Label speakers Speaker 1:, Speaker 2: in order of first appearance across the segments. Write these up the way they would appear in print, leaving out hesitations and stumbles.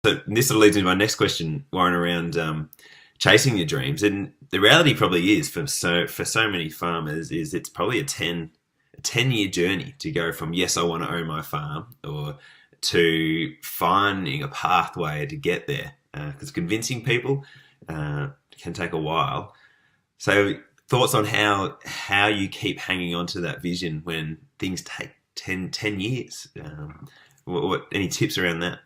Speaker 1: So this sort of leads into my next question, Warren, around chasing your dreams. And the reality probably is for so many farmers is it's probably a 10 year journey to go from yes, I want to own my farm, or to finding a pathway to get there. Because convincing people can take a while. So thoughts on how you keep hanging on to that vision when things take ten years? Any tips around that?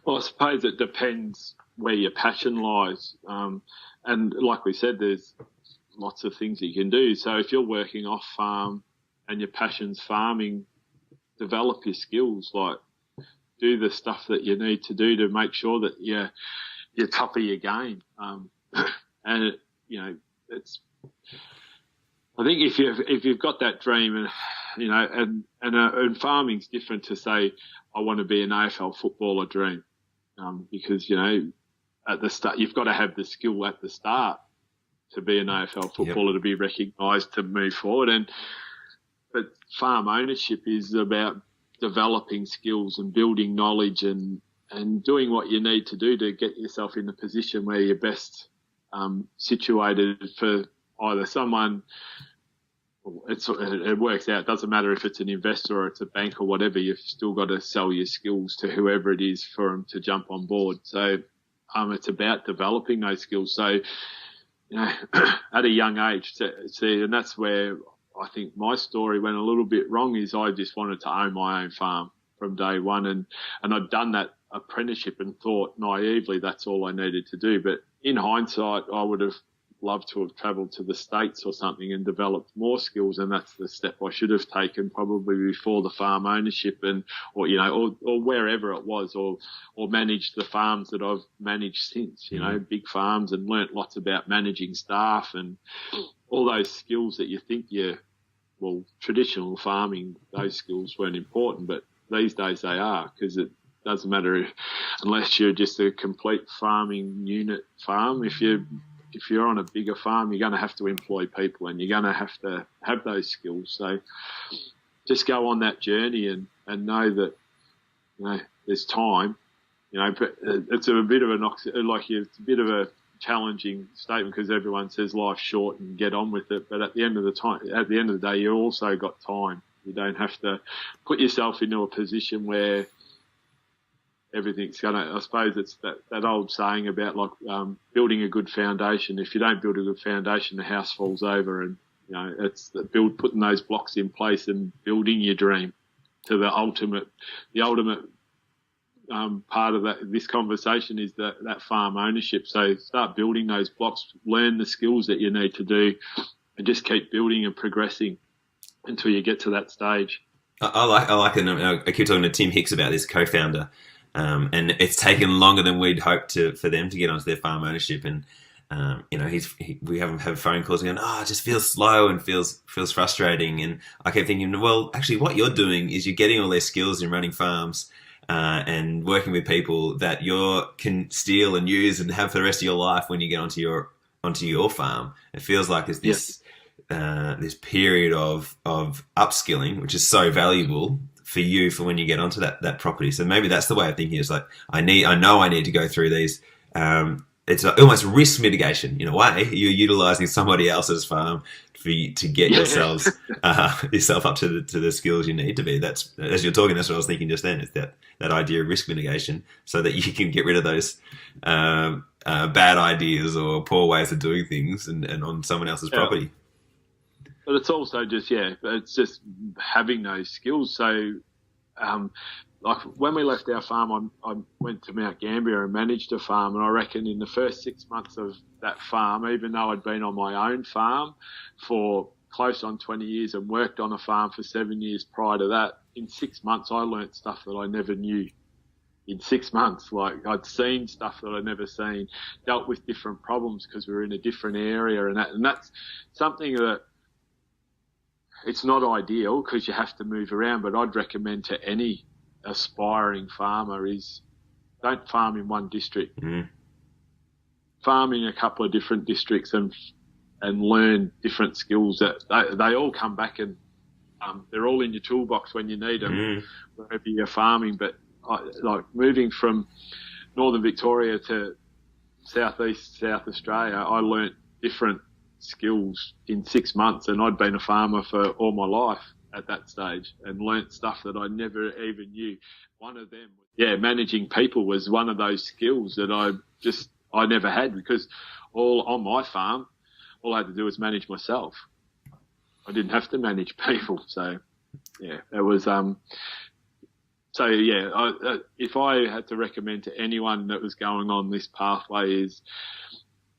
Speaker 2: Well, I suppose it depends where your passion lies. And like we said, there's lots of things that you can do. So if you're working off farm and your passion's farming, develop your skills, like do the stuff that you need to do to make sure that you're top of your game. And it's. I think if you've got that dream, and farming's different to say I want to be an AFL footballer dream, because at the start you've got to have the skill at the start to be an AFL footballer, to be recognised, to move forward. But farm ownership is about developing skills and building knowledge and doing what you need to do to get yourself in a position where you're best situated for either someone. It works out. It doesn't matter if it's an investor or it's a bank or whatever. You've still got to sell your skills to whoever it is for them to jump on board. So it's about developing those skills. So at a young age, and that's where I think my story went a little bit wrong. Is I just wanted to own my own farm from day one, and I'd done that apprenticeship and thought naively that's all I needed to do. But in hindsight, I would have loved to have travelled to the States or something and developed more skills, and that's the step I should have taken probably before the farm ownership or wherever it was, or managed the farms that I've managed since, big farms, and learnt lots about managing staff and all those skills that you think traditional farming, those skills weren't important, but these days they are, because it doesn't matter unless you're just a complete farming unit farm. If you're on a bigger farm, you're going to have to employ people and you're going to have those skills. So just go on that journey and know that, there's time, but it's a bit of it's a bit of a challenging statement because everyone says life's short and get on with it. But at the end of the day, you also got time. You don't have to put yourself into a position where everything's I suppose it's that old saying about building a good foundation. If you don't build a good foundation, the house falls over, and it's putting those blocks in place and building your dream to the ultimate part of this conversation is that farm ownership. So start building those blocks, learn the skills that you need to do, and just keep building and progressing until you get to that stage.
Speaker 1: I like it. I keep talking to Tim Hicks about this, co-founder. And it's taken longer than we'd hoped for them to get onto their farm ownership. And, we haven't had phone calls going, it just feels slow and feels frustrating. And I kept thinking, well, actually what you're doing is you're getting all their skills in running farms, and working with people that you can steal and use and have for the rest of your life when you get onto your farm. It feels like there's this period of upskilling, which is so valuable for you for when you get onto that property. So maybe that's the way of thinking. Is like I know I need to go through these. It's almost risk mitigation in a way. You're utilizing somebody else's farm for you to get yourself up to the skills you need to be. That's, as you're talking, that's what I was thinking just then. Is that idea of risk mitigation, so that you can get rid of those bad ideas or poor ways of doing things and on someone else's property.
Speaker 2: But it's also it's just having those skills. So, like when we left our farm, I went to Mount Gambier and managed a farm, and I reckon in the first 6 months of that farm, even though I'd been on my own farm for close on 20 years and worked on a farm for 7 years prior to that, in 6 months I learnt stuff that I never knew. In 6 months, like I'd seen stuff that I'd never seen, dealt with different problems because we were in a different area, and that's something that it's not ideal because you have to move around, but I'd recommend to any aspiring farmer is don't farm in one district.
Speaker 1: Mm.
Speaker 2: Farm in a couple of different districts and learn different skills that they all come back and they're all in your toolbox when you need them, wherever you're farming. But like moving from northern Victoria to South Australia, I learnt different skills in 6 months, and I'd been a farmer for all my life at that stage and learnt stuff that I never even knew. One of them, managing people was one of those skills that I never had, because all on my farm, all I had to do was manage myself. I didn't have to manage people. So, yeah, it was, if I had to recommend to anyone that was going on this pathway is,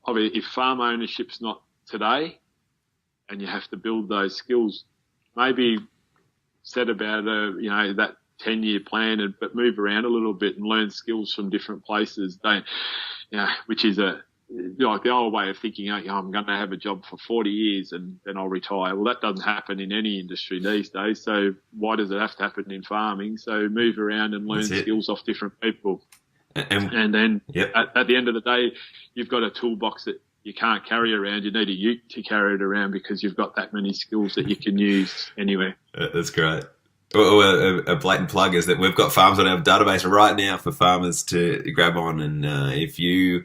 Speaker 2: if farm ownership's not today and you have to build those skills, maybe set about that 10-year plan, but move around a little bit and learn skills from different places. Which is like the old way of thinking, I'm going to have a job for 40 years and then I'll retire. Well, that doesn't happen in any industry these days. So why does it have to happen in farming? So move around and learn skills off different people. And then at the end of the day, you've got a toolbox that you can't carry around. You need a ute to carry it around because you've got that many skills that you can use anywhere.
Speaker 1: That's great. Well, a blatant plug is that we've got farms on our database right now for farmers to grab on. And if you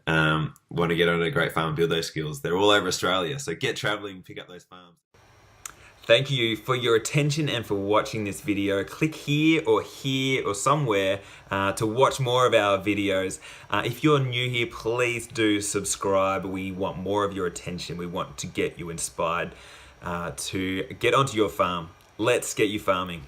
Speaker 1: want to get on a great farm and build those skills, they're all over Australia. So get traveling, pick up those farms. Thank you for your attention and for watching this video. Click here or somewhere to watch more of our videos. If you're new here, please do subscribe. We want more of your attention. We want to get you inspired to get onto your farm. Let's get you farming.